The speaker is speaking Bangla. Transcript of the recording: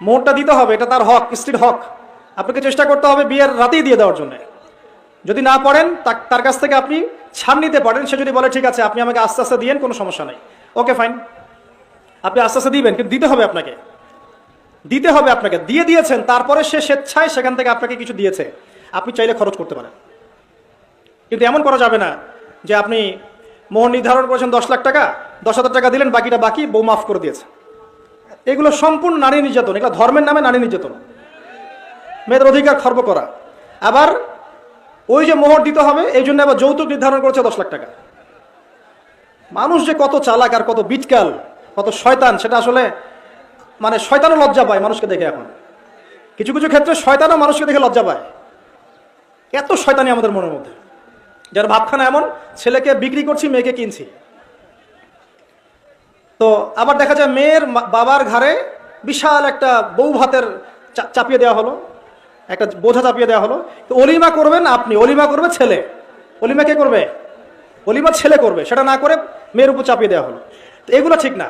মোহরটা দিতে হবে, এটা তার হক, স্ত্রীর হক। আপনাকে চেষ্টা করতে হবে বিয়ের রাতেই দিয়ে দেওয়ার জন্য। যদি না পারেন তার কাছ থেকে আপনি ছাড় নিতে পারেন। সে যদি বলে ঠিক আছে আপনি আমাকে আস্তে আস্তে দিয়েন, কোনো সমস্যা নাই, ওকে ফাইন, আপনি আস্তে আস্তে দিবেন, কিন্তু দিতে হবে আপনাকে, দিতে হবে আপনাকে। দিয়ে দিয়েছেন, তারপরে সে স্বেচ্ছায় সেখান থেকে আপনাকে কিছু দিয়েছে, আপনি চাইলে খরচ করতে পারেন। কিন্তু এমন করা যাবে না যে আপনি মোহর নির্ধারণ করেছেন 10 লাখ টাকা, 10,000 টাকা দিলেন, বাকিটা বাকি, বউ মাফ করে দিয়েছে। এগুলো সম্পূর্ণ নারী নির্যাতন, এগুলো ধর্মের নামে নারী নির্যাতন, মেয়েদের অধিকার খর্ব করা। আবার ওই যে মোহর দিতে হবে এই জন্য আবার যৌতুক নির্ধারণ করেছে 10 লাখ টাকা। মানুষ যে কত চালাক আর কত বিটকাল, কত শয়তান, সেটা আসলে মানে শয়তানও লজ্জা পায় মানুষকে দেখে। এখন কিছু কিছু ক্ষেত্রে শয়তানও মানুষকে দেখে লজ্জা পায়। এত শয়তানি আমাদের মনের মধ্যে, যার ভাবখানা এমন, ছেলেকে বিক্রি করছি, মেয়েকে কিনছি। তো আবার দেখা যায় মেয়ের বাবার ঘাড়ে বিশাল একটা বউ ভাতের চাপিয়ে দেওয়া হলো, একটা বোঝা চাপিয়ে দেওয়া হলো। তো অলিমা করবেন আপনি, অলিমা করবে ছেলে। অলিমা কে করবে? অলিমা ছেলে করবে, সেটা না করে মেয়ের উপর চাপিয়ে দেওয়া হলো। তো এগুলো ঠিক না।